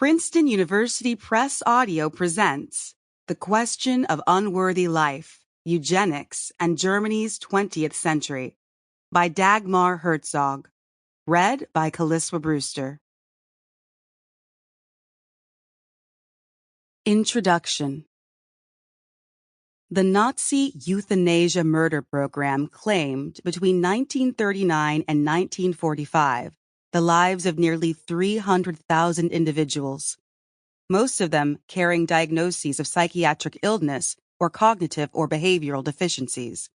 Princeton University Press Audio presents The Question of Unworthy Life, Eugenics, and Germany's 20th Century by Dagmar Herzog. Read by Kaliswa Brewster. Introduction. The Nazi euthanasia murder program claimed between 1939 and 1945 the lives of nearly 300,000 individuals, most of them carrying diagnoses of psychiatric illness or cognitive or behavioral deficiencies.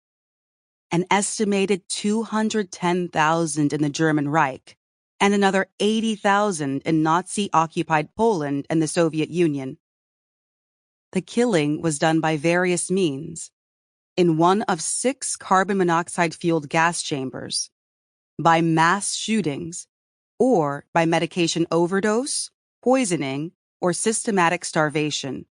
An estimated 210,000 in the German Reich, and another 80,000 in Nazi-occupied Poland and the Soviet Union. The killing was done by various means, in one of 6 carbon monoxide-fueled gas chambers, by mass shootings, or by medication overdose, poisoning, or systematic starvation.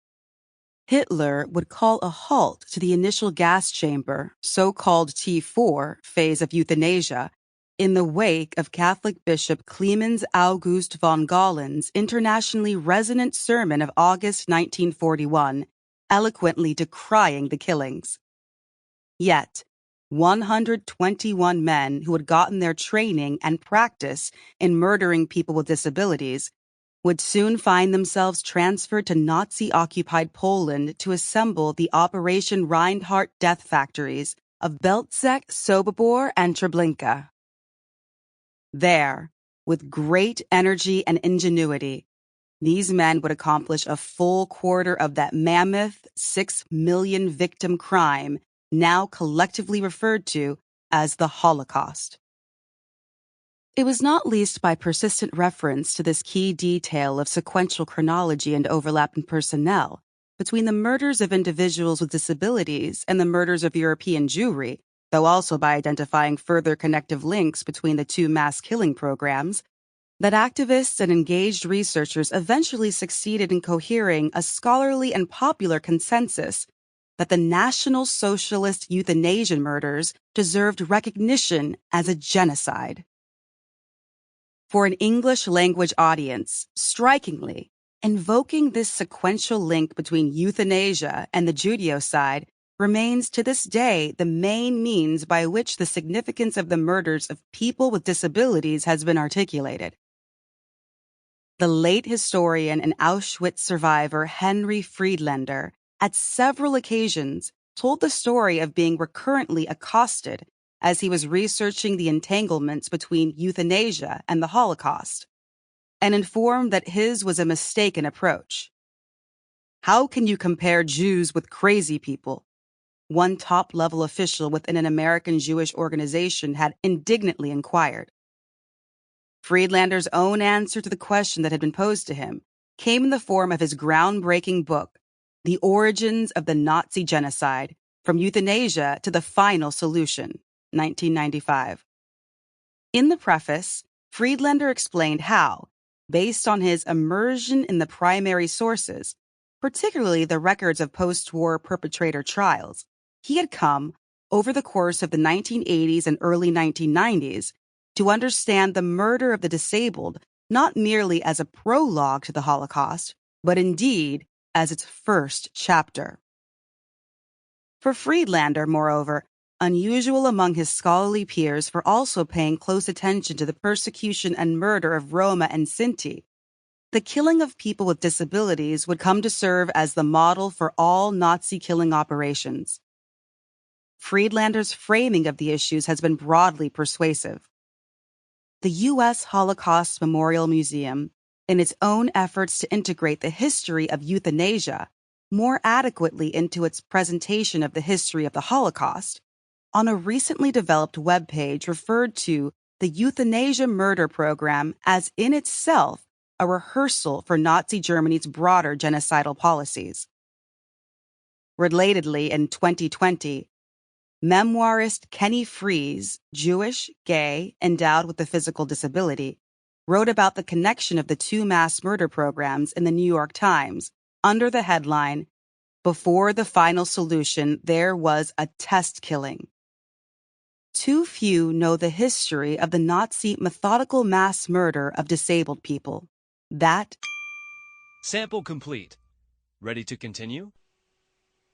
Hitler would call a halt to the initial gas chamber, so-called T4 phase of euthanasia, in the wake of Catholic Bishop Clemens August von Galen's internationally resonant sermon of August 1941, eloquently decrying the killings. Yet, 121 men who had gotten their training and practice in murdering people with disabilities would soon find themselves transferred to Nazi-occupied Poland to assemble the Operation Reinhardt death factories of Belzec, Sobibor, and Treblinka. There, with great energy and ingenuity, these men would accomplish a full quarter of that mammoth 6 million victim crime now collectively referred to as the Holocaust. It was not least by persistent reference to this key detail of sequential chronology and overlap in personnel between the murders of individuals with disabilities and the murders of European Jewry, though also by identifying further connective links between the two mass killing programs, that activists and engaged researchers eventually succeeded in cohering a scholarly and popular consensus that the National Socialist euthanasia murders deserved recognition as a genocide. For an English-language audience, strikingly, invoking this sequential link between euthanasia and the Judeocide remains to this day the main means by which the significance of the murders of people with disabilities has been articulated. The late historian and Auschwitz survivor Henry Friedlander, at several occasions, told the story of being recurrently accosted as he was researching the entanglements between euthanasia and the Holocaust, and informed that his was a mistaken approach. "How can you compare Jews with crazy people?" one top-level official within an American Jewish organization had indignantly inquired. Friedlander's own answer to the question that had been posed to him came in the form of his groundbreaking book, The Origins of the Nazi Genocide, From Euthanasia to the Final Solution, 1995. In the preface, Friedlander explained how, based on his immersion in the primary sources, particularly the records of post-war perpetrator trials, he had come, over the course of the 1980s and early 1990s, to understand the murder of the disabled not merely as a prologue to the Holocaust, but indeed as its first chapter. For Friedlander, moreover, unusual among his scholarly peers for also paying close attention to the persecution and murder of Roma and Sinti, the killing of people with disabilities would come to serve as the model for all Nazi killing operations. Friedlander's framing of the issues has been broadly persuasive. The U.S. Holocaust Memorial Museum, in its own efforts to integrate the history of euthanasia more adequately into its presentation of the history of the Holocaust, on a recently developed webpage referred to the euthanasia murder program as in itself a rehearsal for Nazi Germany's broader genocidal policies. Relatedly, in 2020, memoirist Kenny Freese, Jewish, gay, endowed with a physical disability, wrote about the connection of the two mass murder programs in the New York Times under the headline, "Before the Final Solution, There Was a Test Killing." Too few know the history of the Nazi methodical mass murder of disabled people. That Sample complete. Ready to continue?